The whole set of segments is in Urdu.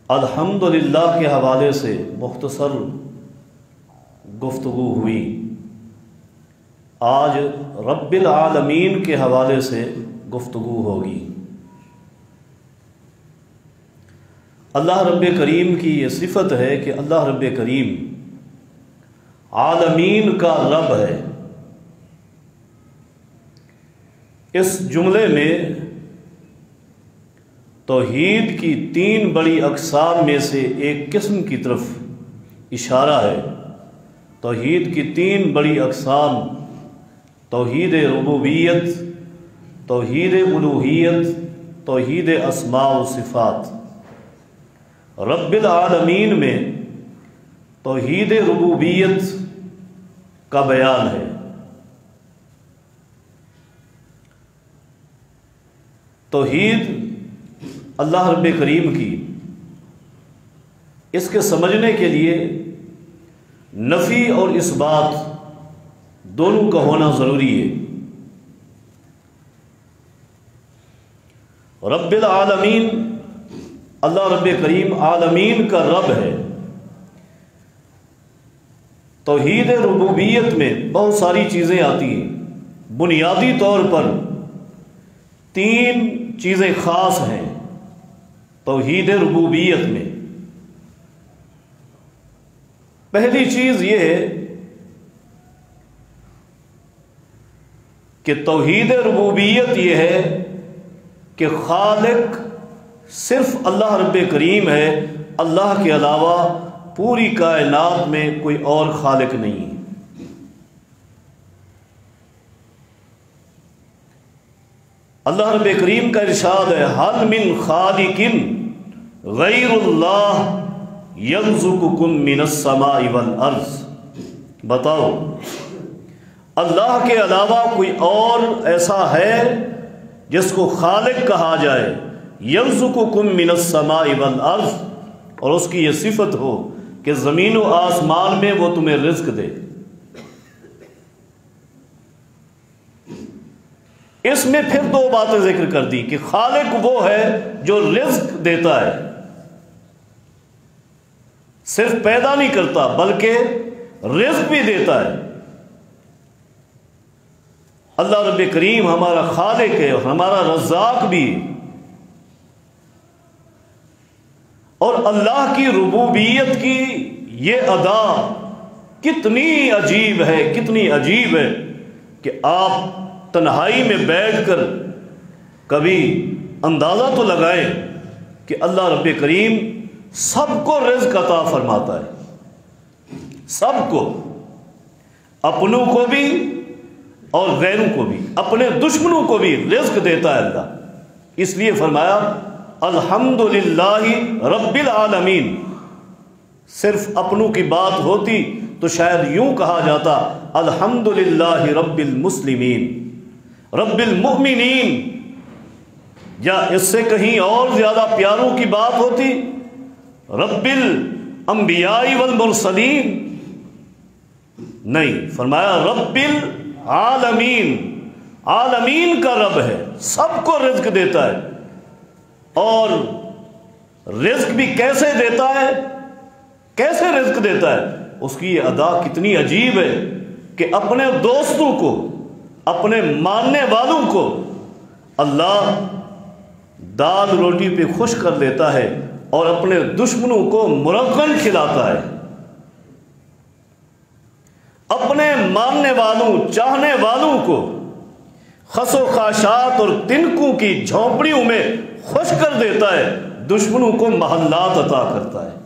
الحمدللہ کے حوالے سے مختصر گفتگو ہوئی، آج رب العالمین کے حوالے سے گفتگو ہوگی۔ اللہ رب کریم کی یہ صفت ہے کہ اللہ رب کریم عالمین کا رب ہے۔ اس جملے میں توحید کی تین بڑی اقسام میں سے ایک قسم کی طرف اشارہ ہے۔ توحید کی تین بڑی اقسام، توحید ربوبیت، توحید الوہیت، توحید اسماء و صفات۔ رب العالمین میں توحید ربوبیت کا بیان ہے۔ توحید اللہ رب کریم کی، اس کے سمجھنے کے لیے نفی اور اثبات دونوں کا ہونا ضروری ہے۔ رب العالمین، اللہ رب کریم عالمین کا رب ہے۔ توحید ربوبیت میں بہت ساری چیزیں آتی ہیں، بنیادی طور پر تین چیزیں خاص ہیں توحید ربوبیت میں۔ پہلی چیز یہ ہے کہ توحید ربوبیت یہ ہے کہ خالق صرف اللہ رب کریم ہے، اللہ کے علاوہ پوری کائنات میں کوئی اور خالق نہیں۔ اللہ رب کریم کا ارشاد ہے، حل من خالق غیر اللہ یرزقکم من السماء والارض۔ بتاؤ اللہ کے علاوہ کوئی اور ایسا ہے جس کو خالق کہا جائے، یرزقکم من السماء والارض، اور اس کی یہ صفت ہو کہ زمین و آسمان میں وہ تمہیں رزق دے۔ اس میں پھر دو باتیں ذکر کر دی کہ خالق وہ ہے جو رزق دیتا ہے، صرف پیدا نہیں کرتا بلکہ رزق بھی دیتا ہے۔ اللہ رب کریم ہمارا خالق ہے اور ہمارا رزاق بھی۔ اور اللہ کی ربوبیت کی یہ ادا کتنی عجیب ہے، کتنی عجیب ہے کہ آپ تنہائی میں بیٹھ کر کبھی اندازہ تو لگائیں کہ اللہ رب کریم سب کو رزق عطا فرماتا ہے، سب کو، اپنوں کو بھی اور غیروں کو بھی، اپنے دشمنوں کو بھی رزق دیتا ہے اللہ۔ اس لیے فرمایا الحمدللہ رب العالمین۔ صرف اپنوں کی بات ہوتی تو شاید یوں کہا جاتا الحمدللہ رب المسلمین، رب المؤمنین، یا اس سے کہیں اور زیادہ پیاروں کی بات ہوتی رب الانبیاء والمرسلین۔ نہیں، فرمایا رب العالمین، عالمین کا رب ہے، سب کو رزق دیتا ہے۔ اور رزق بھی کیسے دیتا ہے، کیسے رزق دیتا ہے، اس کی یہ ادا کتنی عجیب ہے کہ اپنے دوستوں کو، اپنے ماننے والوں کو اللہ دال روٹی پہ خوش کر دیتا ہے اور اپنے دشمنوں کو مرغن کھلاتا ہے۔ اپنے ماننے والوں، چاہنے والوں کو خس و خاشات اور تنکوں کی جھونپڑیوں میں خوش کر دیتا ہے، دشمنوں کو محلات عطا کرتا ہے۔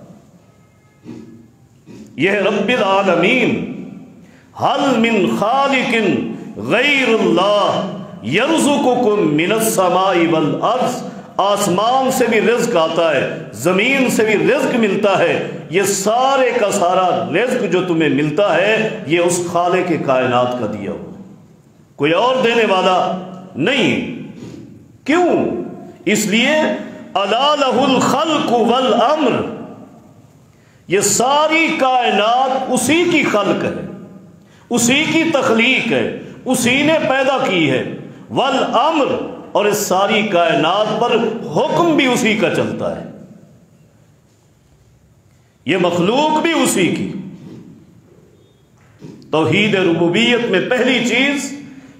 یہ رب العالمین۔ حل من خالق غیر اللہ یرزقکم من السماء والارض۔ آسمان سے بھی رزق آتا ہے، زمین سے بھی رزق ملتا ہے، یہ سارے کا سارا رزق جو تمہیں ملتا ہے یہ اس خالق کائنات کا دیا ہوا، کوئی اور دینے والا نہیں۔ کیوں؟ اس لیے الا لہ الخلق والامر، یہ ساری کائنات اسی کی خلق ہے، اسی کی تخلیق ہے، اسی نے پیدا کی ہے، والامر، اور اس ساری کائنات پر حکم بھی اسی کا چلتا ہے۔ یہ مخلوق بھی اسی کی۔ توحید ربوبیت میں پہلی چیز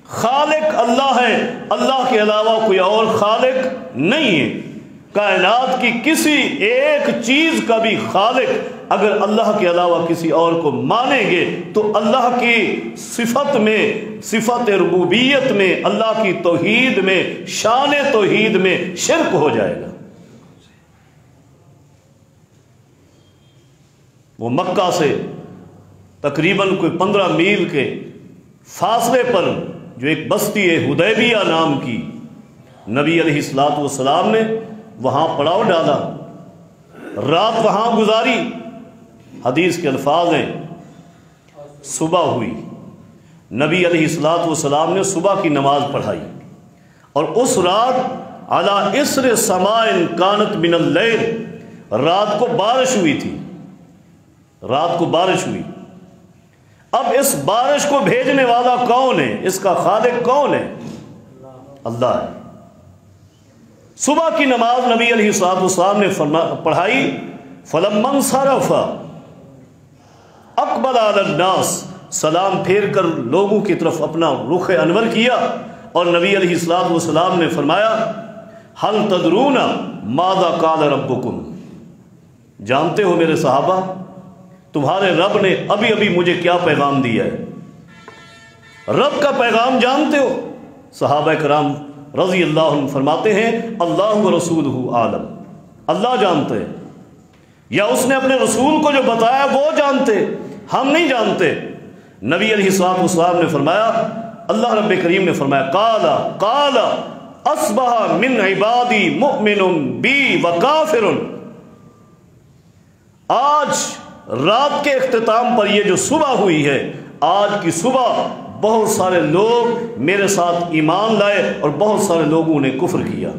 خالق اللہ ہے، اللہ کے علاوہ کوئی اور خالق نہیں ہے۔ کائنات کی کسی ایک چیز کا بھی خالق اگر اللہ کے علاوہ کسی اور کو مانیں گے تو اللہ کی صفت میں، صفت ربوبیت میں، اللہ کی توحید میں، شان توحید میں شرک ہو جائے گا۔ وہ مکہ سے تقریباً کوئی 15 میل کے فاصلے پر جو ایک بستی ہے حدیبیہ نام کی، نبی علیہ الصلوۃ والسلام نے وہاں پڑاؤ ڈالا، رات وہاں گزاری۔ حدیث کے الفاظ ہیں صبح ہوئی، نبی علیہ الصلوۃ والسلام نے صبح کی نماز پڑھائی، اور اس رات علی اسر سماء کانت من اللیل، رات کو بارش ہوئی تھی، رات کو بارش ہوئی۔ اب اس بارش کو بھیجنے والا کون ہے؟ اس کا خالق کون ہے؟ اللہ ہے۔ صبح کی نماز نبی علیہ الصلوۃ والسلام نے پڑھائی، فلما انصرف اقبل علی الناس، سلام پھیر کر لوگوں کی طرف اپنا رخ انور کیا، اور نبی علیہ الصلوۃ والسلام نے فرمایا هل تدرون ماذا قال ربکم، جانتے ہو میرے صحابہ تمہارے رب نے ابھی ابھی مجھے کیا پیغام دیا ہے؟ رب کا پیغام جانتے ہو؟ صحابہ کرام رضی اللہ عنہ فرماتے ہیں اللہ و رسولہ عالم، اللہ جانتے ہیں، یا اس نے اپنے رسول کو جو بتایا وہ جانتے، ہم نہیں جانتے۔ نبی علیہ الصلوۃ والسلام نے فرمایا، اللہ رب کریم نے فرمایا قال اصبح من عبادی مؤمن بی وکافر، آج رات کے اختتام پر یہ جو صبح ہوئی ہے، آج کی صبح بہت سارے لوگ میرے ساتھ ایمان لائے اور بہت سارے لوگوں نے کفر کیا۔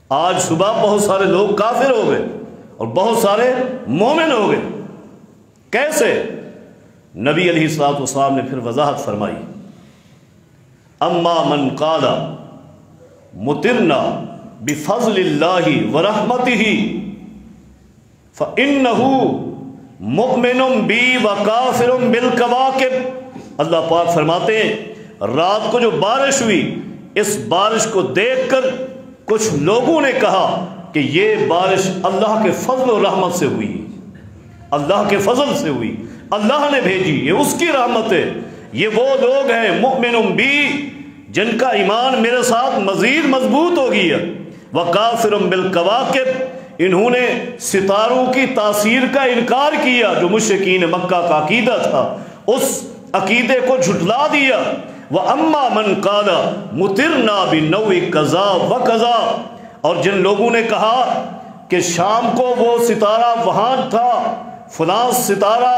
آج صبح بہت سارے لوگ کافر ہو گئے اور بہت سارے مومن ہو گئے۔ کیسے؟ نبی علیہ الصلوۃ والسلام نے پھر وضاحت فرمائی، اما من قال مطرنا بفضل اللہ ورحمتہ فإنه مؤمن بی وکافر بالکواکب، اللہ پاک فرماتے ہیں رات کو جو بارش ہوئی، اس بارش کو دیکھ کر کچھ لوگوں نے کہا کہ یہ بارش اللہ کے فضل و رحمت سے ہوئی، اللہ کے فضل سے ہوئی، اللہ نے بھیجی، یہ اس کی رحمت ہے۔ یہ وہ لوگ ہیں مؤمن بی جن کا ایمان میرے ساتھ مزید مضبوط ہو گیا، وکافر بالکواکب انہوں نے ستاروں کی تاثیر کا انکار کیا جو مشرکین مکہ کا عقیدہ تھا، اس عقیدے کو جھٹلا دیا۔ وَأَمَّا مَنْ قَالَ مُطِرْنَا بِالنَّوْءِ كَذَا وَكَذَا، اور جن لوگوں نے کہا کہ شام کو وہ ستارہ وہاں تھا، فلاں ستارہ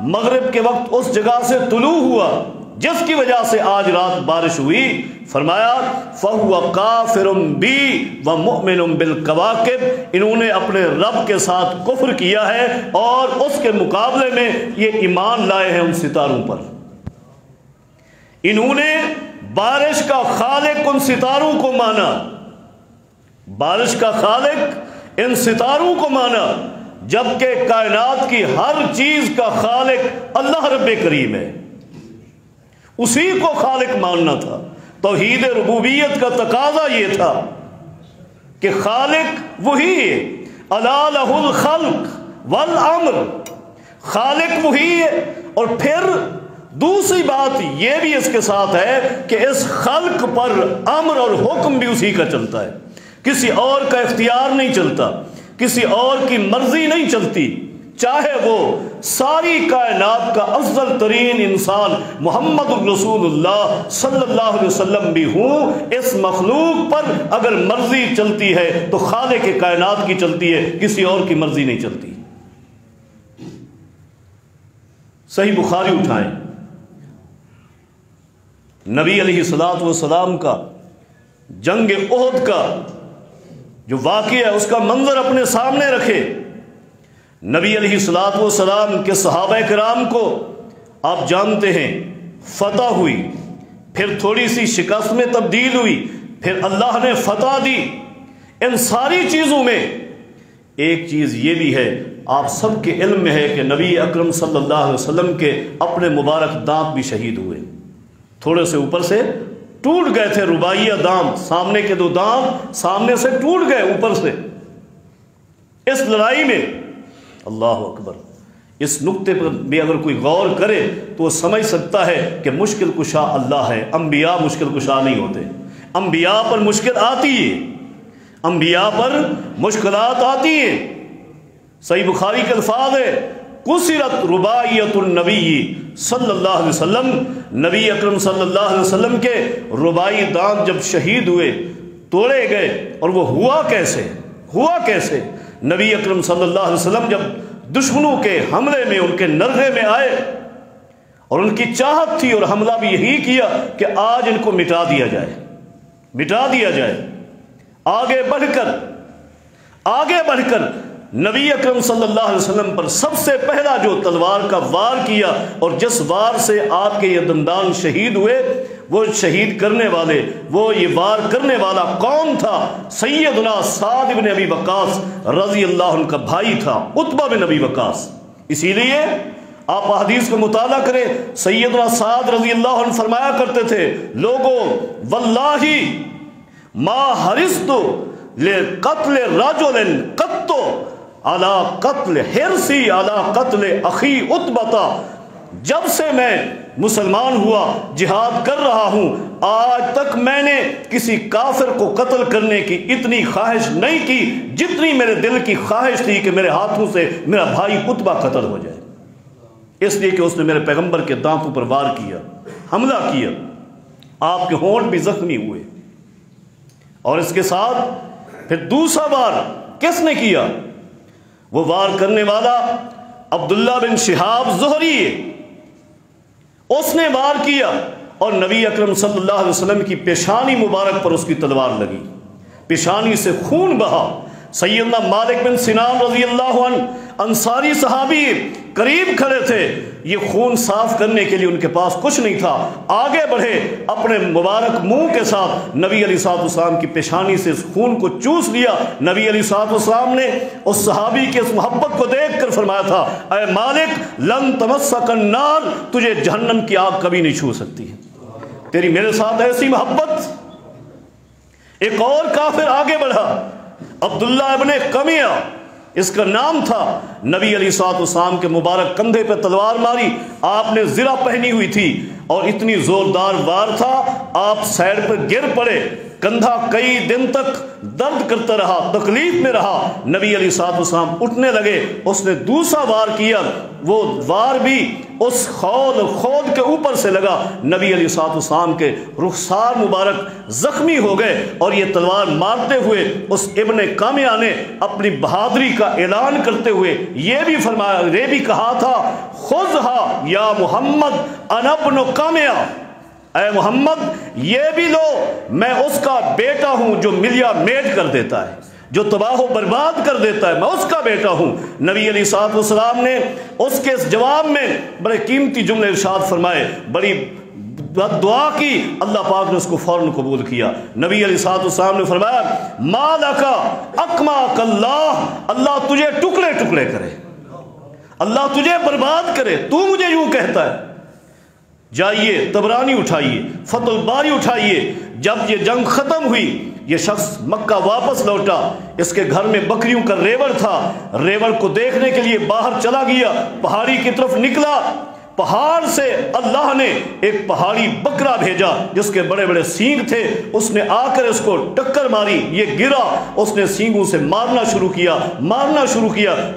مغرب کے وقت اس جگہ سے طلوع ہوا جس کی وجہ سے آج رات بارش ہوئی، فرمایا فَهُوَ كَافِرٌ بِي وَمُؤْمِنٌ بِالْكَوَاكِبِ، انہوں نے اپنے رب کے ساتھ کفر کیا ہے اور اس کے مقابلے میں یہ ایمان لائے ہیں ان ستاروں پر۔ انہوں نے بارش کا خالق ان ستاروں کو مانا، بارش کا خالق ان ستاروں کو مانا، جبکہ کائنات کی ہر چیز کا خالق اللہ رب کریم ہے، اسی کو خالق ماننا تھا۔ توحید ربوبیت کا تقاضا یہ تھا کہ خالق وہی ہے، الا لہ الخلق والامر، خالق وہی ہے، اور پھر دوسری بات یہ بھی اس کے ساتھ ہے کہ اس خلق پر امر اور حکم بھی اسی کا چلتا ہے، کسی اور کا اختیار نہیں چلتا، کسی اور کی مرضی نہیں چلتی، چاہے وہ ساری کائنات کا افضل ترین انسان محمد رسول اللہ صلی اللہ علیہ وسلم بھی ہوں، اس مخلوق پر اگر مرضی چلتی ہے تو خالق کائنات کی چلتی ہے، کسی اور کی مرضی نہیں چلتی۔ صحیح بخاری اٹھائیں، نبی علیہ الصلوۃ والسلام کا جنگ احد کا جو واقعہ ہے اس کا منظر اپنے سامنے رکھے۔ نبی علیہ الصلوۃ والسلام کے صحابہ کرام کو آپ جانتے ہیں فتح ہوئی، پھر تھوڑی سی شکست میں تبدیل ہوئی، پھر اللہ نے فتح دی۔ ان ساری چیزوں میں ایک چیز یہ بھی ہے، آپ سب کے علم میں ہے کہ نبی اکرم صلی اللہ علیہ وسلم کے اپنے مبارک دانت بھی شہید ہوئے، تھوڑے سے اوپر سے ٹوٹ گئے تھے، رباعیہ دانت، سامنے کے 2 دانت سامنے سے ٹوٹ گئے اوپر سے اس لڑائی میں۔ اللہ اکبر! اس نقطے پر بھی اگر کوئی غور کرے تو وہ سمجھ سکتا ہے کہ مشکل کشا اللہ ہے، انبیاء مشکل کشا نہیں ہوتے۔ انبیاء پر مشکل آتی ہے، انبیاء پر مشکلات آتی ہیں۔ صحیح بخاری کے الفاظ ہے کسرت رباعیۃ النبی صلی اللہ علیہ وسلم، نبی اکرم صلی اللہ علیہ وسلم کے رباعی دانت جب شہید ہوئے، توڑے گئے، اور وہ ہوا کیسے؟ نبی اکرم صلی اللہ علیہ وسلم جب دشمنوں کے حملے میں ان کے نرغے میں آئے، اور ان کی چاہت تھی اور حملہ بھی یہی کیا کہ آج ان کو مٹا دیا جائے، آگے بڑھ کر نبی اکرم صلی اللہ علیہ وسلم پر سب سے پہلا جو تلوار کا وار کیا، اور جس وار سے آپ کے یہ دندان شہید ہوئے، وہ شہید کرنے والے، وہ یہ وار کرنے والا کون تھا؟ سیدنا سعد بن ابی وقاص رضی اللہ عنہ کا بھائی تھا، عتبہ بن ابی وقاص۔ اسی لیے آپ حدیث کو مطالعہ کریں، سیدنا سعد رضی اللہ عنہ فرمایا کرتے تھے، لوگو واللہ ما حرصت لقتل رجل قط علی قتل حرصی علی قتل اخی عتبہ، جب سے میں مسلمان ہوا، جہاد کر رہا ہوں، آج تک میں نے کسی کافر کو قتل کرنے کی اتنی خواہش نہیں کی جتنی میرے دل کی خواہش تھی کہ میرے ہاتھوں سے میرا بھائی عتبہ قتل ہو جائے، اس لیے کہ اس نے میرے پیغمبر کے دانتوں پر وار کیا، حملہ کیا، آپ کے ہونٹ بھی زخمی ہوئے۔ اور اس کے ساتھ پھر دوسرا وار کس نے کیا؟ وہ وار کرنے والا عبداللہ بن شہاب زہری ہے، اس نے وار کیا، اور نبی اکرم صلی اللہ علیہ وسلم کی پیشانی مبارک پر اس کی تلوار لگی، پیشانی سے خون بہا۔ سیدنا مالک بن سنان رضی اللہ عنہ انصاری صحابی قریب کھڑے تھے، یہ خون صاف کرنے کے لیے ان کے پاس کچھ نہیں تھا، آگے بڑھے، اپنے مبارک منہ کے ساتھ نبی علیہ الصلوۃ والسلام کی پیشانی سے اس خون کو چوس لیا۔ نبی علیہ الصلوۃ والسلام نے اس صحابی کی اس محبت کو دیکھ کر فرمایا تھا، اے مالک لن تمسک النار، تجھے جہنم کی آگ کبھی نہیں چھو سکتی ہے، تیری میرے ساتھ ایسی محبت۔ ایک اور کافر آگے بڑھا، عبداللہ ابن قمیہ اس کا نام تھا، نبی علیہ الصلوۃ والسلام کے مبارک کندھے پہ تلوار ماری، آپ نے زرہ پہنی ہوئی تھی اور اتنی زوردار وار تھا، آپ سائیڈ پر گر پڑے، کندھا کئی دن تک درد کرتا رہا، تکلیف میں رہا، نبی علیہ الصلوۃ والسلام اٹھنے لگے، اس نے دوسرا وار کیا، وہ وار بھی اس خود کے اوپر سے لگا، نبی علیہ الصلوۃ والسلام کے رخسار مبارک زخمی ہو گئے، اور یہ تلوار مارتے ہوئے اس ابن قامیہ نے اپنی بہادری کا اعلان کرتے ہوئے یہ بھی فرمایا، یہ بھی کہا تھا، خذھا یا محمد انا ابن قامیہ، اے محمد یہ بھی لو، میں اس کا بیٹا ہوں جو ملیا میٹ کر دیتا ہے، جو تباہ و برباد کر دیتا ہے، میں اس کا بیٹا ہوں۔ نبی علیہ الصلوۃ والسلام نے اس کے اس جواب میں بڑے قیمتی جملے ارشاد فرمائے، بڑی دعا کی، اللہ پاک نے اس کو فوراً قبول کیا۔ نبی علیہ الصلوۃ والسلام نے فرمایا، ما لک اقماک اللہ، اللہ تجھے ٹکڑے ٹکڑے کرے، اللہ تجھے برباد کرے، تو مجھے یوں کہتا ہے۔ جائیے طبرانی اٹھائیے، فتح الباری اٹھائیے، جب یہ جنگ ختم ہوئی، یہ شخص مکہ واپس لوٹا، اس کے گھر میں بکریوں کا ریوڑ تھا، ریوڑ کو دیکھنے کے لیے باہر چلا گیا، پہاڑی کی طرف نکلا، پہاڑ سے اللہ نے ایک پہاڑی بکرا بھیجا جس کے بڑے بڑے سینگ تھے، اس نے آ کر اس کو ٹکر ماری، یہ گرا، اس نے سینگوں سے مارنا شروع کیا،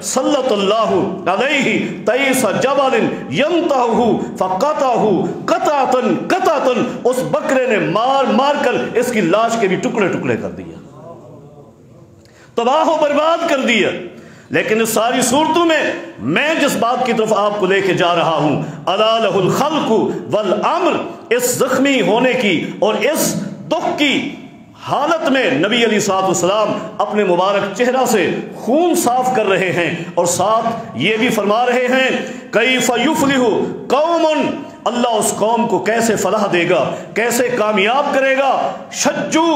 سلط اللہ علیہ تیس جبل ینتہہ فقطعہ قطعۃ، اس بکرے نے مار کر اس کی لاش کے بھی ٹکڑے ٹکڑے کر دیا، تباہ و برباد کر دیا۔ لیکن اس ساری صورتوں میں جس بات کی طرف آپ کو لے کے جا رہا ہوں، الا لہ الخلق والامر، اس زخمی ہونے کی اور اس دکھ کی حالت میں نبی علیہ الصلوۃ والسلام اپنے مبارک چہرہ سے خون صاف کر رہے ہیں، اور ساتھ یہ بھی فرما رہے ہیں، کیف یفلح قوم اللہ اس قوم کو کیسے فلاح دے گا، کیسے کامیاب کرے گا۔ شجو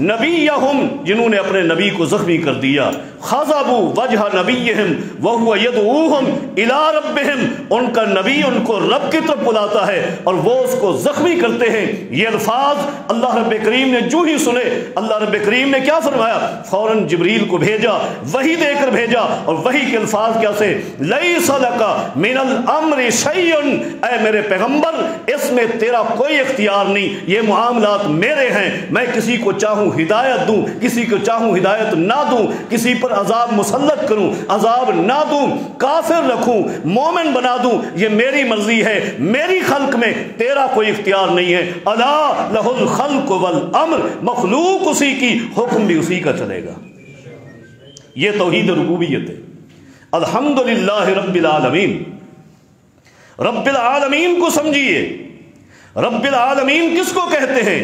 نبیہم، جنہوں نے اپنے نبی کو زخمی کر دیا، خضبوا وجہ نبیہم وہو یدعوہم الی ربہم، ان کا نبی ان کو رب کی طرف بلاتا ہے اور وہ اس کو زخمی کرتے ہیں۔ یہ الفاظ اللہ رب کریم نے جو ہی سنے، اللہ رب کریم نے کیا فرمایا؟ فوراً جبریل کو بھیجا، وحی دے کر بھیجا، اور وحی کے الفاظ کیا سے؟ لیس لک من الامر شیء، اے میرے پیغمبر اس میں تیرا کوئی اختیار نہیں، یہ معاملات میرے ہیں، میں کسی کو چاہوں ہدایت دوں، کسی کو چاہوں ہدایت نہ دوں، کسی پر عذاب مسلط کروں، عذاب نہ دوں، کافر رکھوں، مومن بنا دوں، یہ میری مرضی ہے، میری خلق میں تیرا کوئی اختیار نہیں ہے۔ الا لہ الخلق والامر، مخلوق اسی کی، حکم بھی اسی کا چلے گا۔ یہ توحید ربوبیت ہے۔ الحمدللہ رب العالمین، رب العالمین کو سمجھیے۔ رب العالمین کس کو کہتے ہیں؟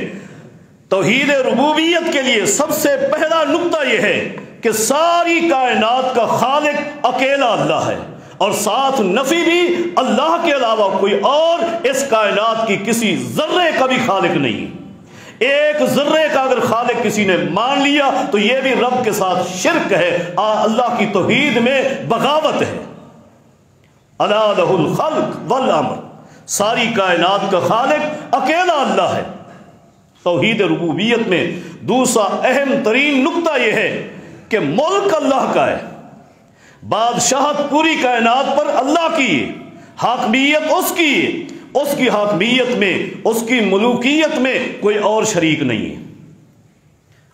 توحید ربوبیت کے لیے سب سے پہلا نقطہ یہ ہے کہ ساری کائنات کا خالق اکیلا اللہ ہے، اور ساتھ نفی بھی، اللہ کے علاوہ کوئی اور اس کائنات کی کسی ذرے کا بھی خالق نہیں۔ ایک ذرے کا اگر خالق کسی نے مان لیا تو یہ بھی رب کے ساتھ شرک ہے، اللہ کی توحید میں بغاوت ہے۔ الا لہ الخلق والامر، ساری کائنات کا خالق اکیلا اللہ ہے۔ توحید ربوبیت میں دوسرا اہم ترین نقطہ یہ ہے کہ ملک اللہ کا ہے، بادشاہت پوری کائنات پر اللہ کی ہے، حاکمیت اس کی ہے، اس کی حاکمیت میں، اس کی ملوکیت میں کوئی اور شریک نہیں ہے،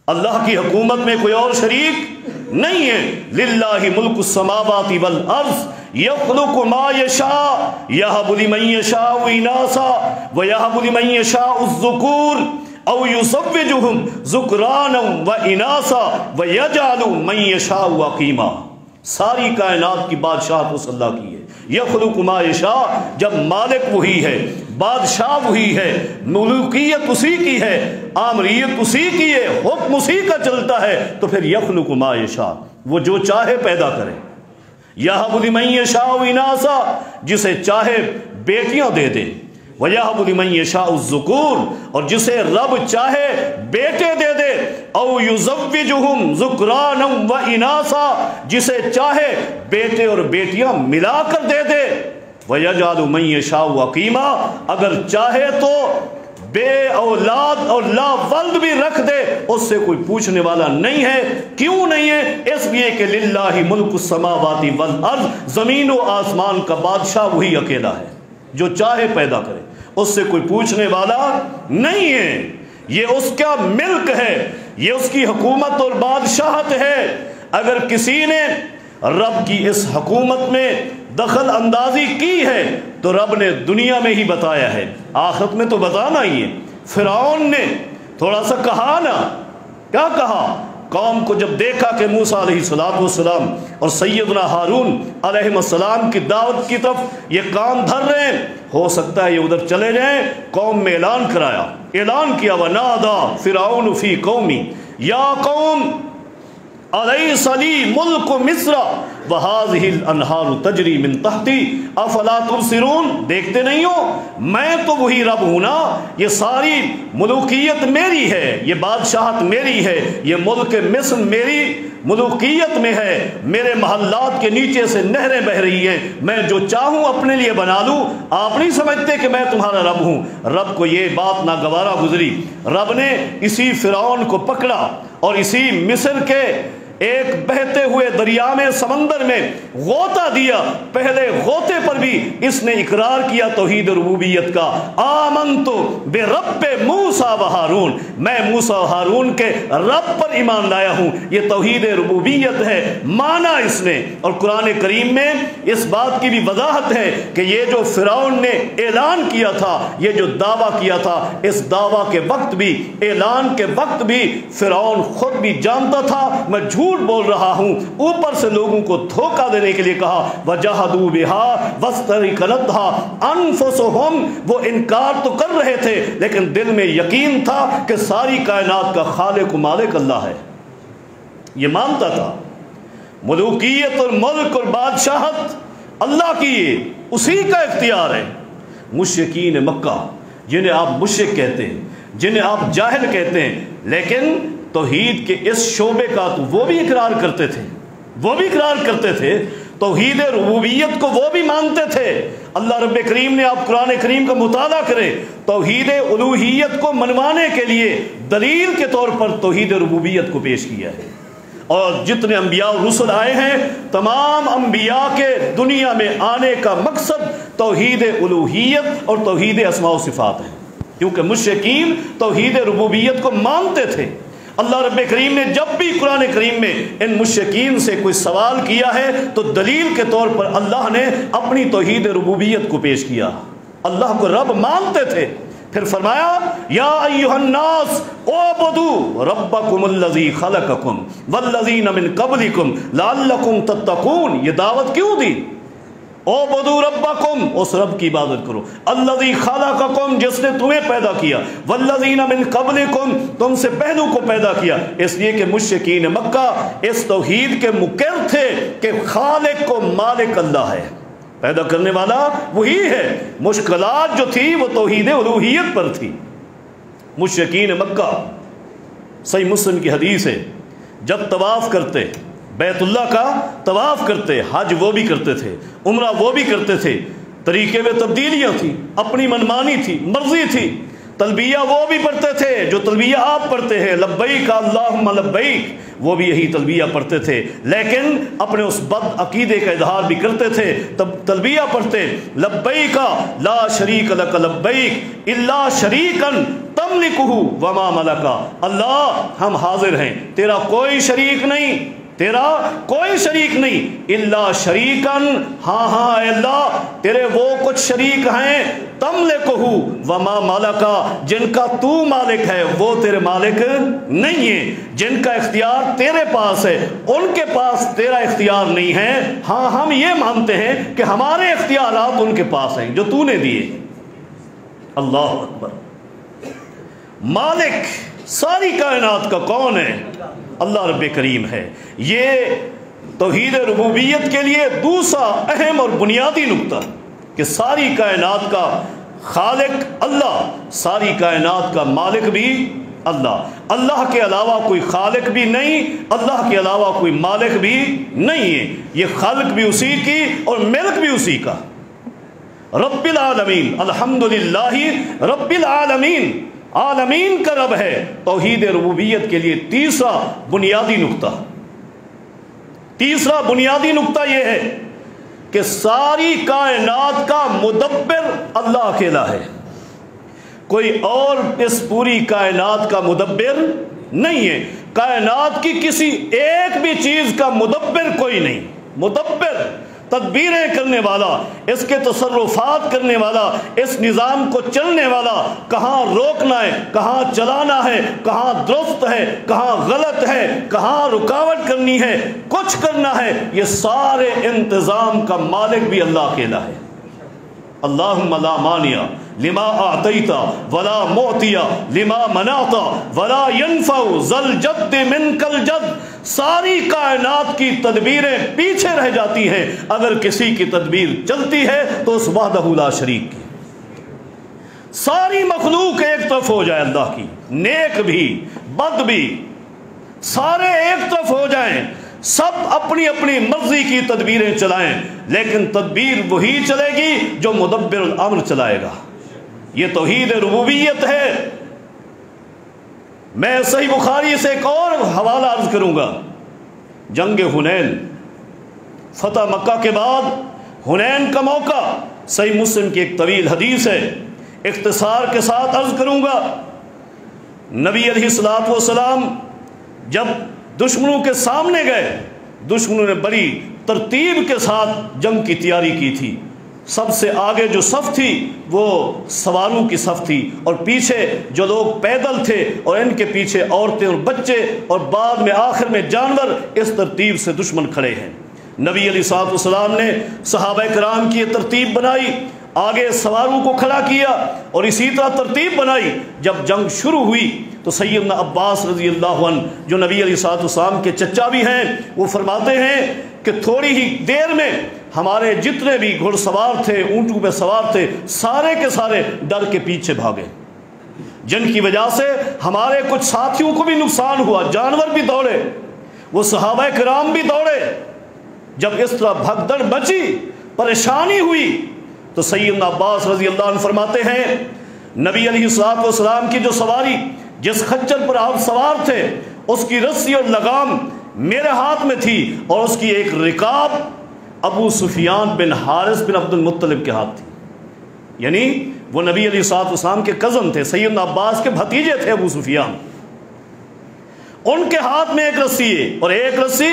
اللہ کی حکومت میں کوئی اور شریک نہیں ہے۔ للہ ملک السماوات والارض یخلق ما یشاء یہب لمن یشاء اناثا ویہب لمن یشاء الذکور او یزوجہم ذکرانا واناثا ویجعل من یشاء عقیما۔ ساری کائنات کی بادشاہت اس اللہ کی ہے۔ یخلق ما یشاء، جب مالک وہی ہے، بادشاہ وہی ہے، ملوکیت اسی کی ہے، آمریت اسی کی ہے، حکم اسی کا چلتا ہے، تو پھر یخلق ما یشاء، وہ جو چاہے پیدا کرے۔ یہب لمن یشاء اناثا، جسے چاہے بیٹیاں دے دے، وَيَهَبُ لِمَن يَشَاءُ الذُّكُورَ، اور جسے رب چاہے بیٹے دے دے، او يُزَوِّجُهُمْ ذُكْرَانًا وَإِنَاثًا، جسے چاہے بیٹے اور بیٹیاں ملا کر دے دے، وَيَجْعَلُ مَن يَشَاءُ عَقِيمًا، اگر چاہے تو بے اولاد اور لا ولد بھی رکھ دے، اس سے کوئی پوچھنے والا نہیں ہے۔ کیوں نہیں ہے؟ اس لیے کہ للہ ملک السماوات والارض، زمین و آسمان کا بادشاہ وہی اکیلا ہے، جو چاہے پیدا کرے، اس سے کوئی پوچھنے والا نہیں ہے، یہ اس کا ملک ہے، یہ اس کی حکومت اور بادشاہت ہے۔ اگر کسی نے رب کی اس حکومت میں دخل اندازی کی ہے تو رب نے دنیا میں ہی بتایا ہے، آخرت میں تو بتانا ہی ہے۔ فرعون نے تھوڑا سا کہا نا، کیا کہا؟ قوم کو جب دیکھا کہ موسیٰ علیہ السلام اور سیدنا ہارون علیہ السلام کی دعوت کی طرف یہ کام دھر رہے ہیں، ہو سکتا ہے یہ ادھر چلے جائیں، قوم میں اعلان کرایا، اعلان کیا، وَنَادَى فِرْعَوْنُ فِي قَوْمِهِ یا قوم الیس لی ملک مصر وہذہ الانہار تجری من تحتی افلا تبصرون، دیکھتے نہیں ہو میں تو وہی رب ہوں نا، یہ ساری ملوکیت میری ہے، یہ بادشاہت میری ہے، یہ ملک مصر میری ملوکیت میں ہے، میرے محلات کے نیچے سے نہریں بہ رہی ہیں، میں جو چاہوں اپنے لیے بنا لوں، آپ نہیں سمجھتے کہ میں تمہارا رب ہوں؟ رب کو یہ بات ناگوارا گزری، رب نے اسی فرعون کو پکڑا اور اسی مصر کے ایک بہتے ہوئے دریا میں، سمندر میں غوطہ دیا۔ پہلے غوطے پر بھی اس نے اقرار کیا توحید ربوبیت کا، آمنت برب موسیٰ و ہارون، میں موسیٰ و ہارون کے رب پر ایمان لایا ہوں، یہ توحید ربوبیت ہے، مانا اس نے۔ اور قرآن کریم میں اس بات کی بھی وضاحت ہے کہ یہ جو فرعون نے اعلان کیا تھا، یہ جو دعویٰ کیا تھا، اس دعویٰ کے وقت بھی، اعلان کے وقت بھی فرعون خود بھی جانتا تھا میں جھوٹ بول رہا ہوں، اوپر سے لوگوں کو دھوکہ دینے کے لیے کہا وَجَحَدُوا بِهَا وَاسْتَيْقَنَتْهَا أَنفُسُهُمْ، وہ انکار تو کر رہے تھے لیکن دل میں یقین تھا کہ ساری کائنات کا خالق و مالک اللہ ہے، یہ مانتا تھا ملوکیت اور ملک اور بادشاہت اللہ کی، اسی کا اختیار ہے، مشرکین مکہ جنہیں آپ مشرک کہتے ہیں، جنہیں آپ جاہل کہتے ہیں، لیکن توحید کے اس شعبے کا تو وہ بھی اقرار کرتے تھے، وہ بھی اقرار کرتے تھے، توحید ربوبیت کو وہ بھی مانتے تھے۔ اللہ رب کریم نے، آپ قرآن کریم کا مطالعہ کریں، توحید الوہیت کو منوانے کے لیے دلیل کے طور پر توحید ربوبیت کو پیش کیا ہے۔ اور جتنے انبیاء اور رسل آئے ہیں، تمام انبیاء کے دنیا میں آنے کا مقصد توحید الوہیت اور توحید اسماء و صفات ہے، کیونکہ مشرکین توحید ربوبیت کو مانتے تھے۔ اللہ رب کریم نے جب بھی قرآن کریم میں ان مشرکین سے کوئی سوال کیا ہے تو دلیل کے طور پر اللہ نے اپنی توحید ربوبیت کو پیش کیا۔ اللہ کو رب مانتے تھے، پھر فرمایا یا ایھا الناس اعبدوا ربکم الذی خلقکم والذین من قبلکم لعلکم تتقون۔ یہ دعوت کیوں دی؟ اعبدوا ربکم، اس رب کی عبادت کرو، الذی خلقکم، جس نے تمہیں پیدا کیا، والذین من قبلکم، تم سے پہلو کو پیدا کیا۔ اس لیے کہ مشرکین مکہ اس توحید کے مقر تھے کہ خالق کو مالک اللہ ہے، پیدا کرنے والا وہی ہے۔ مشکلات جو تھی وہ توحید الوہیت پر تھی۔ مشرکین مکہ، صحیح مسلم کی حدیث ہے، جب طواف کرتے، بیت اللہ کا طواف کرتے، حج وہ بھی کرتے تھے، عمرہ وہ بھی کرتے تھے، طریقے میں تبدیلیاں تھیں، اپنی منمانی تھی، مرضی تھی، تلبیہ وہ بھی پڑھتے تھے جو تلبیہ آپ پڑھتے ہیں، لبیک اللہم لبیک، وہ بھی یہی تلبیہ پڑھتے تھے، لیکن اپنے اس بد عقیدے کا اظہار بھی کرتے تھے، تب تلبیہ پڑھتے لبیک لا شریک لک لبیک الا شریکا تملکہ وما ملکا، اللہ ہم حاضر ہیں، تیرا کوئی شریک نہیں، تیرا کوئی شریک نہیں، الا شریکن، ہاں ہاں اے اللہ تیرے وہ کچھ شریک ہیں، تملکہ وما ملکا، جن کا تو مالک ہے وہ تیرے مالک نہیں ہے، جن کا اختیار تیرے پاس ہے ان کے پاس تیرا اختیار نہیں ہے، ہاں ہم یہ مانتے ہیں کہ ہمارے اختیارات ان کے پاس ہیں جو تو نے دیے۔ اللہ اکبر۔ مالک ساری کائنات کا کون ہے؟ اللہ رب کریم ہے۔ یہ توحید ربوبیت کے لیے دوسرا اہم اور بنیادی نقطہ کہ ساری کائنات کا خالق اللہ، ساری کائنات کا مالک بھی اللہ، اللہ کے علاوہ کوئی خالق بھی نہیں، اللہ کے علاوہ کوئی مالک بھی نہیں ہے، یہ خلق بھی اسی کی اور ملک بھی اسی کا۔ رب العالمین، الحمدللہ رب العالمین، عالمین کا رب ہے۔ توحید ربوبیت کے لیے تیسرا بنیادی نقطہ یہ ہے کہ ساری کائنات کا مدبر اللہ اکیلا ہے، کوئی اور اس پوری کائنات کا مدبر نہیں ہے، کائنات کی کسی ایک بھی چیز کا مدبر کوئی نہیں، مدبر تدبیریں کرنے والا، اس کے تصرفات کرنے والا، اس نظام کو چلنے والا، کہاں روکنا ہے، کہاں چلانا ہے، کہاں درست ہے، کہاں غلط ہے، کہاں رکاوٹ کرنی ہے، کچھ کرنا ہے، یہ سارے انتظام کا مالک بھی اللہ اکیلا ہے۔ اللہم لا مانع لما اعطیت ولا معطی لما منعت ولا ينفع ذا الجد منک الجد۔ ساری کائنات کی تدبیریں پیچھے رہ جاتی ہیں، اگر کسی کی تدبیر چلتی ہے تو اس وحدہ لا شریک کی۔ ساری مخلوق ایک طرف ہو جائے اللہ کی، نیک بھی بد بھی، سارے ایک طرف ہو جائیں، سب اپنی اپنی مرضی کی تدبیریں چلائیں، لیکن تدبیر وہی چلے گی جو مدبر الامر چلائے گا۔ یہ توحید ربوبیت ہے۔ میں صحیح بخاری سے ایک اور حوالہ عرض کروں گا۔ جنگ حنین، فتح مکہ کے بعد حنین کا موقع، صحیح مسلم کی ایک طویل حدیث ہے، اختصار کے ساتھ عرض کروں گا۔ نبی علیہ الصلوۃ والسلام جب دشمنوں کے سامنے گئے، دشمنوں نے بڑی ترتیب کے ساتھ جنگ کی تیاری کی تھی۔ سب سے آگے جو صف تھی وہ سواروں کی صف تھی، اور پیچھے جو لوگ پیدل تھے، اور ان کے پیچھے عورتیں اور بچے، اور بعد میں آخر میں جانور، اس ترتیب سے دشمن کھڑے ہیں۔ نبی علیہ الصلوۃ والسلام نے صحابہ کرام کی یہ ترتیب بنائی، آگے سواروں کو کھڑا کیا، اور اسی طرح ترتیب بنائی۔ جب جنگ شروع ہوئی تو سیدنا عباس رضی اللہ عنہ جو نبی علیہ الصلوۃ والسلام کے چچا بھی ہیں، وہ فرماتے ہیں کہ تھوڑی ہی دیر میں ہمارے جتنے بھی گھڑ سوار تھے، اونٹوں پہ سوار تھے، سارے کے سارے ڈر کے پیچھے بھاگے، جن کی وجہ سے ہمارے کچھ ساتھیوں کو بھی نقصان ہوا، جانور بھی دوڑے، وہ صحابہ کرام بھی دوڑے۔ جب اس طرح بھگدڑ مچی، پریشانی ہوئی، تو سیدنا عباس رضی اللہ عنہ فرماتے ہیں نبی علیہ الصلوۃ والسلام کی جو سواری، جس خچر پر آپ سوار تھے، اس کی رسی اور لگام میرے ہاتھ میں تھی، اور اس کی ایک رکاب ابو سفیان بن حارث بن عبد المطلب کے ہاتھ تھی، یعنی وہ نبی علیہ الصلوۃ والسلام کے کزن تھے، سیدنا عباس کے بھتیجے تھے ابو سفیان۔ ان کے ہاتھ میں ایک رسی ہے، اور ایک رسی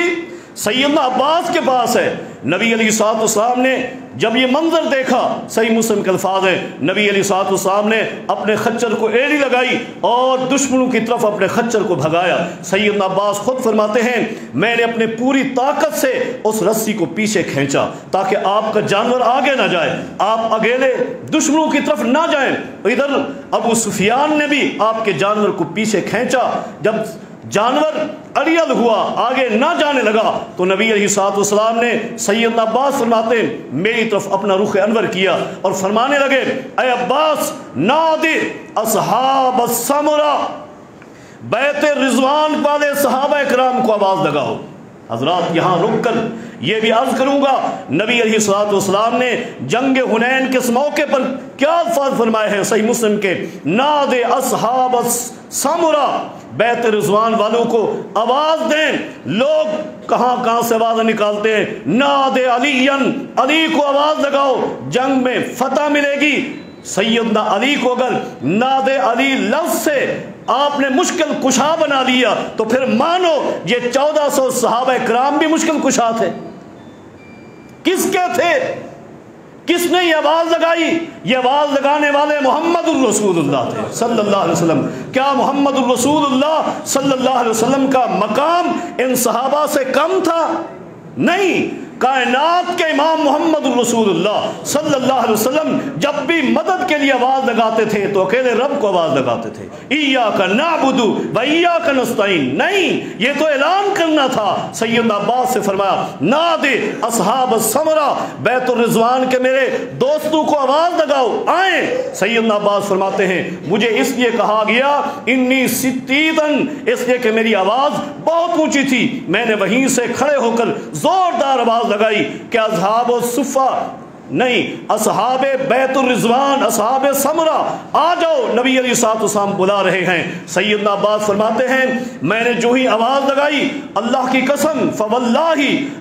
سیدنا عباس کے پاس ہے۔ نبی علیہ الصلوۃ والسلام نے جب یہ منظر دیکھا، صحیح مسلم کے الفاظ ہیں، نبی علیہ الصلوۃ والسلام نے اپنے خچر کو ایڑی لگائی اور دشمنوں کی طرف اپنے خچر کو بھگایا۔ سیدنا عباس خود فرماتے ہیں میں نے اپنے پوری طاقت سے اس رسی کو پیچھے کھینچا تاکہ آپ کا جانور آگے نہ جائے، آپ اکیلے دشمنوں کی طرف نہ جائیں۔ ادھر ابو سفیان نے بھی آپ کے جانور کو پیچھے کھینچا۔ جب جانور اڑیل ہوا، آگے نہ جانے لگا، تو نبی علیہ الصلوۃ والسلام نے سیدنا عباس فرماتے میری طرف اپنا رخ انور کیا اور فرمانے لگے اے عباس نادی اصحاب السمرہ، بیت رضوان والے صحابہ کرام کو آواز لگاؤ۔ حضرات یہاں رک کر یہ بھی عرض کروں گا، نبی علیہ الصلوۃ والسلام نے جنگ حنین کے اس موقع پر کیا الفاظ فرمائے ہیں؟ صحیح مسلم کے ناد اصحاب السمرہ، بیت رضوان والوں کو آواز دیں۔ لوگ کہاں کہاں سے آوازیں نکالتے ہیں، ناد علی، علی کو آواز لگاؤ، جنگ میں فتح ملے گی۔ سیدنا علی کو اگر ناد علی لفظ سے آپ نے مشکل کشا بنا لیا تو پھر مانو یہ 1400 صحابہ کرام بھی مشکل کشا تھے۔ کس کے تھے؟ کس نے یہ آواز لگائی؟ یہ آواز لگانے والے محمد الرسول اللہ تھے صلی اللہ علیہ وسلم۔ کیا محمد الرسول اللہ صلی اللہ علیہ وسلم کا مقام ان صحابہ سے کم تھا؟ نہیں، کائنات کے امام محمد الرسول اللہ صلی اللہ علیہ وسلم جب بھی مدد کے لیے آواز لگاتے تھے تو اکیلے رب کو آواز لگاتے تھے، ایاک نعبد و ایاک نستعین۔ نہیں، یہ تو اعلان کرنا تھا۔ سیدنا عباس سے فرمایا نادی اصحاب السمرہ، بیت الرضوان کے میرے دوستوں کو آواز لگاؤ، آئیں۔ سیدنا عباس فرماتے ہیں مجھے اس لیے کہا گیا انی ستیدن، اس لیے کہ میری آواز بہت اونچی تھی، میں نے وہیں سے کھڑے ہو کر زوردار آواز لگائی کہ اصحاب الصفہ نہیں، اصحاب بیت الرضوان، اصحاب سمرہ آ جاؤ، نبی علیہ الصلوۃ والسلام بلا رہے ہیں۔ سیدنا عباس فرماتے ہیں میں نے جو ہی آواز لگائی، اللہ کی قسم فواللہ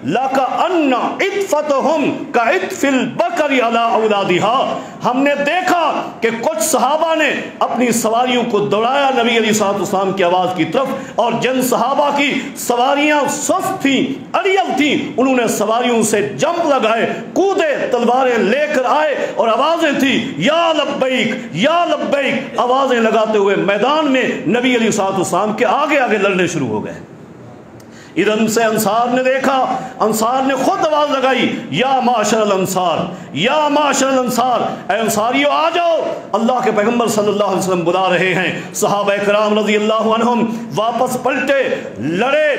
لکأن عطفتہم کعطف البقر علی اولادہا، ہم نے دیکھا کہ کچھ صحابہ نے اپنی سواریوں کو دوڑایا نبی علیہ الصلوۃ والسلام کی آواز کی طرف، اور جن صحابہ کی سواریاں سست تھیں، اڑیل تھیں، انہوں نے سواریوں سے جمپ لگائے، کودے، تلواریں لے کر آئے، اور آوازیں تھی یا لبیک یا لبیک، آوازیں لگاتے ہوئے میدان میں نبی علیہ الصلوۃ والسلام کے آگے آگے لڑنے شروع ہو گئے۔ ادھر سے انصار نے دیکھا، انصار نے خود آواز لگائی یا معاشر الانصار، یا معاشر الانصار، اے انصاریو آ جاؤ، اللہ کے پیغمبر صلی اللہ علیہ وسلم بلا رہے ہیں۔ صحابہ کرام رضی اللہ عنہم واپس پلٹے، لڑے،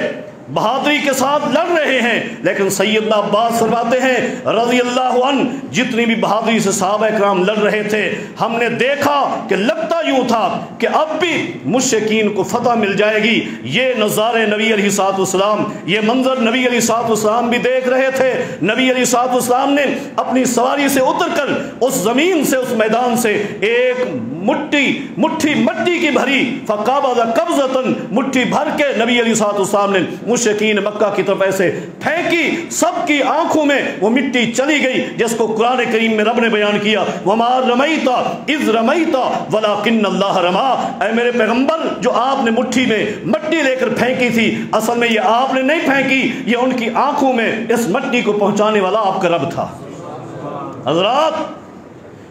بہادری کے ساتھ لڑ رہے ہیں، لیکن سیدنا عباس فرماتے ہیں رضی اللہ عنہ جتنی بھی بہادری سے صحابہ کرام لڑ رہے تھے، ہم نے دیکھا کہ لگتا یوں تھا کہ اب بھی مشرکین کو فتح مل جائے گی۔ یہ نظارے نبی علیہ الصلوۃ والسلام، یہ منظر نبی علیہ الصلوۃ والسلام بھی دیکھ رہے تھے۔ نبی علیہ الصلوۃ والسلام نے اپنی سواری سے اتر کر اس زمین سے، اس میدان سے ایک مٹھی مٹی کی بھری، فقبض قبضۃ، مٹھی بھر کے نبی علیہ الصلوۃ والسلام نے مشرکین مکہ کی طرف ایسے پھینکی، سب کی آنکھوں میں وہ مٹی چلی گئی، جس کو قرآن کریم میں رب نے بیان کیا وما رمیت اذ رمیت ولکن اللہ رما۔ اے میرے پیغمبر، جو آپ نے مٹھی میں مٹی لے کر پھینکی تھی، اصل میں یہ آپ نے نہیں پھینکی، یہ ان کی آنکھوں میں اس مٹی کو پہنچانے والا آپ کا رب تھا۔ حضرات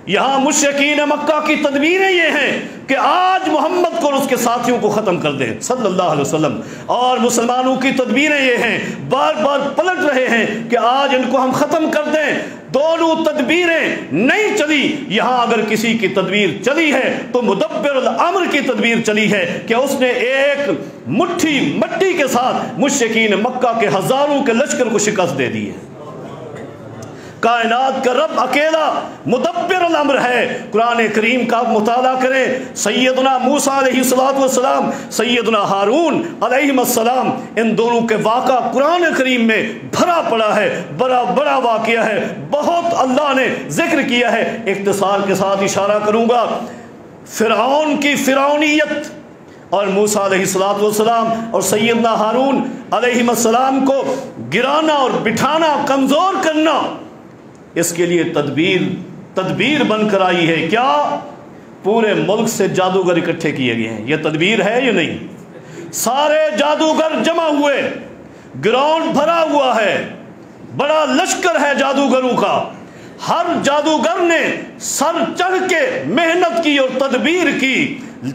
یہاں مشرکین مکہ کی تدبیریں یہ ہیں کہ آج محمد کو اور اس کے ساتھیوں کو ختم کر دیں صلی اللہ علیہ وسلم، اور مسلمانوں کی تدبیریں یہ ہیں، بار بار پلٹ رہے ہیں کہ آج ان کو ہم ختم کر دیں۔ دونوں تدبیریں نہیں چلی۔ یہاں اگر کسی کی تدبیر چلی ہے تو مدبر الامر کی تدبیر چلی ہے کہ اس نے ایک مٹھی مٹی کے ساتھ مشرکین مکہ کے ہزاروں کے لشکر کو شکست دے دی ہے۔ کائنات کا رب اکیلا مدبر الامر ہے۔ قرآن کریم کا مطالعہ کریں، سیدنا موسیٰ علیہ السلام، سیدنا ہارون علیہ السلام، ان دونوں کے واقعہ قرآن کریم میں بھرا پڑا ہے، بڑا واقعہ ہے، بہت اللہ نے ذکر کیا ہے۔ اختصار کے ساتھ اشارہ کروں گا، فرعون کی فرعونیت اور موسیٰ علیہ السلام اور سیدنا ہارون علیہ السلام کو گرانا اور بٹھانا، کمزور کرنا، اس کے لیے تدبیر بن کر آئی ہے۔ کیا؟ پورے ملک سے جادوگر اکٹھے کیے گئے ہیں۔ یہ تدبیر ہے یا نہیں؟ سارے جادوگر جمع ہوئے، گراؤنڈ بھرا ہوا ہے، بڑا لشکر ہے جادوگروں کا۔ ہر جادوگر نے سر چڑھ کے محنت کی اور تدبیر کی،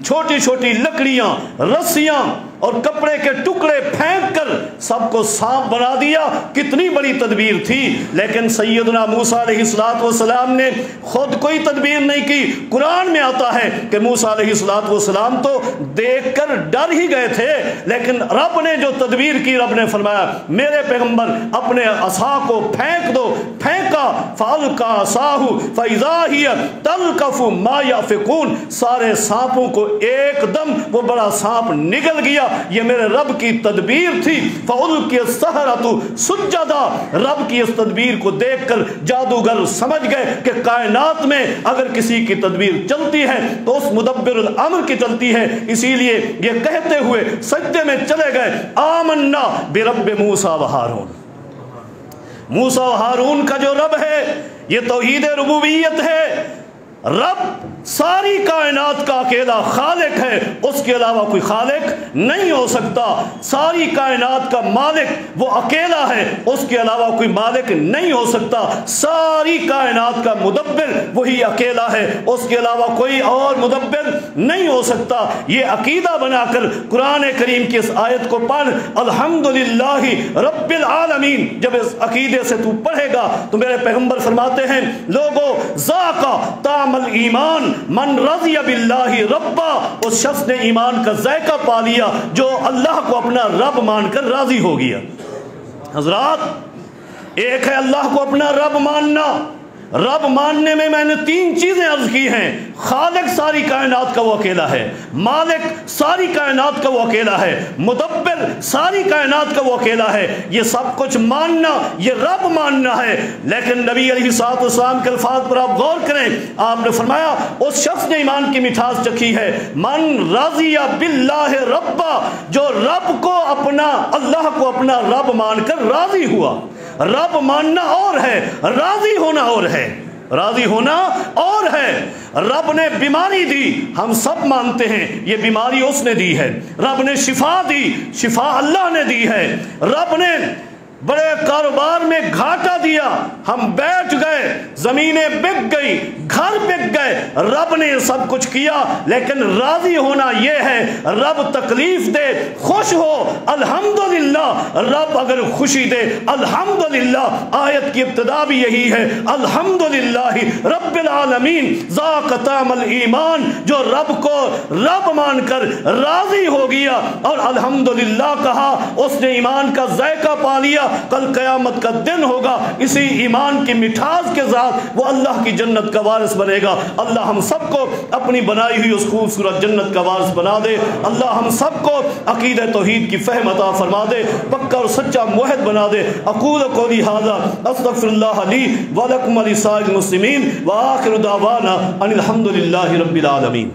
چھوٹی چھوٹی لکڑیاں، رسیاں اور کپڑے کے ٹکڑے پھینک کر سب کو سانپ بنا دیا۔ کتنی بڑی تدبیر تھی، لیکن سیدنا موسیٰ علیہ السلام نے خود کوئی تدبیر نہیں کی۔ قرآن میں آتا ہے کہ موسیٰ علیہ السلام تو دیکھ کر ڈر ہی گئے تھے، لیکن رب نے جو تدبیر کی، رب نے فرمایا میرے پیغمبر اپنے عصا کو پھینک دو۔ پھینکا، فَأَلْقَىٰ عَصَاهُ فَإِذَا هِيَ تَلْقَفُ مَا يَأْفِكُونَ، سارے سانپوں کو ایک دم وہ بڑا سانپ نگل گیا۔ یہ میرے رب کی تدبیر تھی۔ فَأُلْقِيَ السَّحَرَةُ سُجَّدًا، رب کی اس تدبیر کو دیکھ کر جادوگر سمجھ گئے کہ کائنات میں اگر کسی کی تدبیر چلتی ہے تو اس مدبر الامر کی چلتی ہے۔ اسی لیے یہ کہتے ہوئے سجدے میں چلے گئے، آمنا برب موسیٰ و ہارون۔ موسیٰ و ہارون کا جو رب ہے یہ توحید ربوبیت ہے۔ رب ساری کائنات کا اکیلا خالق ہے، اس کے علاوہ کوئی خالق نہیں ہو سکتا۔ ساری کائنات کا مالک وہ اکیلا ہے، اس کے علاوہ کوئی مالک نہیں ہو سکتا۔ ساری کائنات کا مدبر وہی اکیلا ہے، اس کے علاوہ کوئی اور مدبر نہیں ہو سکتا۔ یہ عقیدہ بنا کر قرآن کریم کی اس آیت کو پڑھ، الحمدللہ رب العالمین، جب اس عقیدے سے تو پڑھے گا تو میرے پیغمبر فرماتے ہیں لوگو ذاقا طعم الایمان من رضی باللہ ربا، اس شخص نے ایمان کا ذائقہ پا لیا جو اللہ کو اپنا رب مان کر راضی ہو گیا۔ حضرات، ایک ہے اللہ کو اپنا رب ماننا۔ رب ماننے میں نے 3 چیزیں عرض کی ہیں۔ خالق ساری کائنات کا وہ اکیلا ہے، مالک ساری کائنات کا وہ اکیلا ہے، مدبر ساری کائنات کا وہ اکیلا ہے۔ یہ سب کچھ ماننا، یہ رب ماننا ہے۔ لیکن نبی علیہ السلام کے الفاظ پر آپ غور کریں، آپ نے فرمایا اس شخص نے ایمان کی مٹھاس چکھی ہے من رضی باللہ ربا، جو رب کو اپنا، اللہ کو اپنا رب مان کر راضی ہوا۔ رب ماننا اور ہے، راضی ہونا اور ہے۔ راضی ہونا اور ہے۔ رب نے بیماری دی، ہم سب مانتے ہیں یہ بیماری اس نے دی ہے۔ رب نے شفا دی، شفا اللہ نے دی ہے۔ رب نے بڑے کاروبار میں گھاٹا دیا، ہم بیٹھ گئے، زمینیں بک گئی، گھر بک گئے، رب نے سب کچھ کیا۔ لیکن راضی ہونا یہ ہے، رب تکلیف دے خوش ہو الحمدللہ، رب اگر خوشی دے الحمدللہ۔ آیت کی ابتدا بھی یہی ہے، الحمدللہ رب العالمین ذاق طعم الایمان، جو رب کو رب مان کر راضی ہو گیا اور الحمدللہ کہا، اس نے ایمان کا ذائقہ پا لیا۔ کل قیامت کا دن ہوگا، اسی ایمان کی مٹھاس کے ساتھ وہ اللہ کی جنت کا وارث بنے گا۔ اللہ ہم سب کو اپنی بنائی ہوئی اس خوبصورت جنت کا وارث بنا دے۔ اللہ ہم سب کو عقیدہ توحید کی فہم عطا فرما دے، پکا اور سچا موحد بنا دے۔ اقول قولی ھذا استغفر اللہ لی ولکم ولسائر المسلمین وآخر دعوانا ان الحمد للہ رب العالمین۔